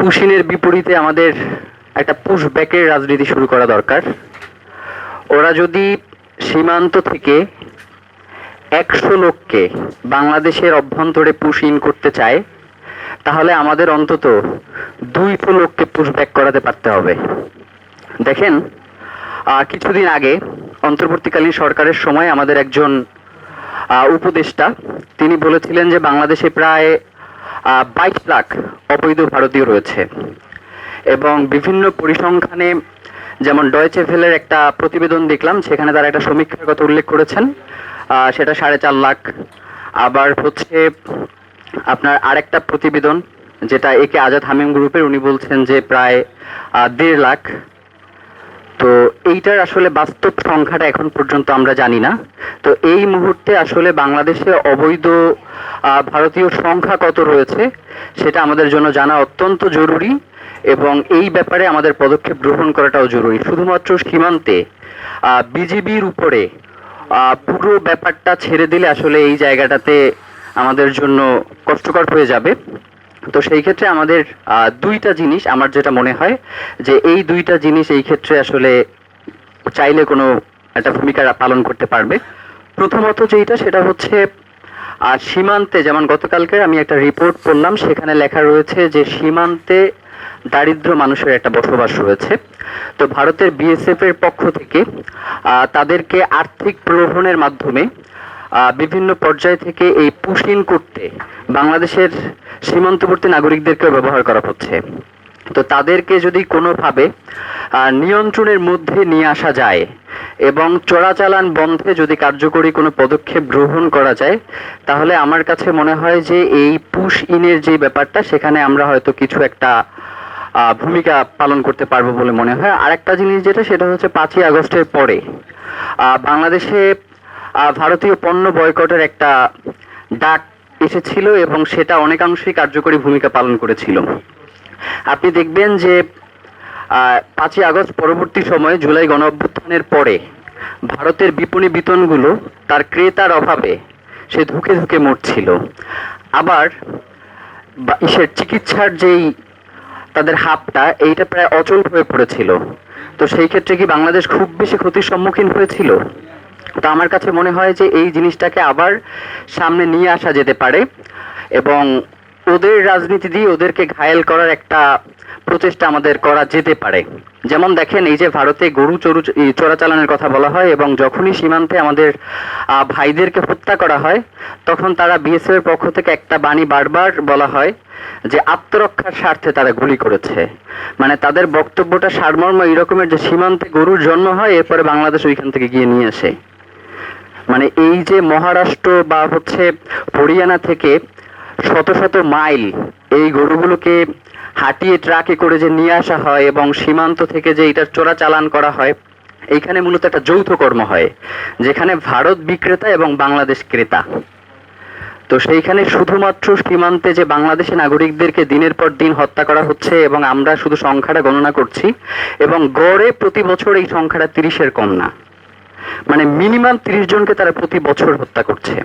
পুশিনের বিপরীতে আমাদের একটা পুশব্যাকের রাজনীতি শুরু করা দরকার। ওরা যদি সীমান্ত থেকে 100 লোককে বাংলাদেশের অভ্যন্তরে পুশ ইন করতে চায়, তাহলে আমাদের অন্তত 200 লোককে পুশব্যাক করাতে পারতে হবে। দেখেন, কিছুদিন আগে অন্তর্বর্তীকালীন সরকারের সময় আমাদের একজন উপদেষ্টা তিনি বলেছিলেন যে বাংলাদেশে প্রায় 22 লাখ অবৈধ ভারতীয় রয়েছে এবং বিভিন্ন পরিসংখ্যানে, যেমন ডয়েচে ভেলের একটা প্রতিবেদন দেখলাম, সেখানে তারা একটা সমীক্ষার কথা উল্লেখ করেছেন, সেটা 4.5 লাখ। আবার হচ্ছে আপনার আরেকটা প্রতিবেদন যেটা একে আজাদ হামিম গ্রুপের, উনি বলছেন যে প্রায় 1.5 লাখ। তো এইটার আসলে বাস্তব সংখ্যাটা এখন পর্যন্ত আমরা জানি না। তো এই মুহূর্তে আসলে বাংলাদেশে অবৈধ ভারতীয় সংখ্যা কত রয়েছে সেটা আমাদের জন্য জানা অত্যন্ত জরুরি এবং এই ব্যাপারে আমাদের পদক্ষেপ গ্রহণ করাটাও জরুরি। শুধুমাত্র সীমান্তে বিজিবির উপরে পুরো ব্যাপারটা ছেড়ে দিলে আসলে এই জায়গাটাতে আমাদের জন্য কষ্টকর হয়ে যাবে। তো সেই ক্ষেত্রে আমাদের দুইটা জিনিস, আমার যেটা মনে হয় যে এই দুইটা জিনিস এই ক্ষেত্রে আসলে চাইলে কোনো একটা ভূমিকা পালন করতে পারবে। প্রথমত যেটা, সেটা হচ্ছে সীমান্তে, যেমন গতকালকে আমি একটা রিপোর্ট পড়লাম, সেখানে লেখা রয়েছে যে সীমান্তে দারিদ্র মানুষের একটা বসবাস রয়েছে। তো ভারতের বিএসএফ এর পক্ষ থেকে তাদেরকে আর্থিক প্রলোভনের মাধ্যমে বিভিন্ন পর্যায় থেকে এই পুশ ইন করতে বাংলাদেশের সীমান্তবর্তী নাগরিকদেরকেও ব্যবহার করা হচ্ছে। তো তাদেরকে যদি কোনোভাবে নিয়ন্ত্রণের মধ্যে নিয়ে আসা যায় এবং চোরাচালান বন্ধে যদি কার্যকরী কোনো পদক্ষেপ গ্রহণ করা যায়, তাহলে আমার কাছে মনে হয় যে এই পুশ ইনের যে ব্যাপারটা, সেখানে আমরা হয়তো কিছু একটা ভূমিকা পালন করতে পারবো বলে মনে হয়। আরেকটা জিনিস যেটা, সেটা হচ্ছে 5ই আগস্টের পরে বাংলাদেশে ভারতীয় পণ্য বয়কটের একটা ডাক এসেছিল এবং সেটা অনেকাংশেই কার্যকরী ভূমিকা পালন করেছিল। আপনি দেখবেন যে 5ই আগস্ট পরবর্তী সময়ে জুলাই গণ অভ্যুত্থানের পরে ভারতের বিপণী বিতানগুলো তার ক্রেতার অভাবে সে ধুকে ধুকে মরছিল। আবার চিকিৎসার যেই তাদের হাবটা, এইটা প্রায় অচল হয়ে পড়েছিল। তো সেই ক্ষেত্রে কি বাংলাদেশ খুব বেশি ক্ষতির সম্মুখীন হয়েছিল? তো আমার কাছে মনে হয় যে এই জিনিসটাকে আবার সামনে নিয়ে আসা যেতে পারে এবং ওদের রাজনীতি দিয়ে ওদেরকে ঘায়েল করার একটা প্রচেষ্টা আমাদের করা যেতে পারে। যেমন দেখেন, এই যে ভারতে গরু চোরাচালানের কথা বলা হয় এবং যখনই সীমান্তে আমাদের ভাইদেরকে হত্যা করা হয়, তখন তারা বিএসএফ এর পক্ষ থেকে একটা বাণী বারবার বলা হয় যে আত্মরক্ষার স্বার্থে তারা গুলি করেছে। মানে তাদের বক্তব্যটা সারমর্ম এরকমের যে সীমান্তে গরুর জন্ম হয়, এরপরে বাংলাদেশ ওইখান থেকে গিয়ে নিয়ে আসে। মানে এই যে মহারাষ্ট্র বা হচ্ছে হরিয়ানা থেকে শত শত মাইল এই গরুগুলোকে হাঁটিয়ে ট্রাকে করে যে নিয়ে আসা হয় এবং সীমান্ত থেকে যে এটার চোরাচালান করা হয়, এইখানে মূলত একটা যৌথ কর্ম হয় যেখানে ভারত বিক্রেতা এবং বাংলাদেশ ক্রেতা। তো সেইখানে শুধুমাত্র সীমান্তে যে বাংলাদেশি নাগরিকদেরকে দিনের পর দিন হত্যা করা হচ্ছে এবং আমরা শুধু সংখ্যাটা গণনা করছি এবং গড়ে প্রতি বছর এই সংখ্যাটা 30-এর কম না, মানে মিনিমাম 30 জনকে তারা প্রতি বছর হত্যা করছে।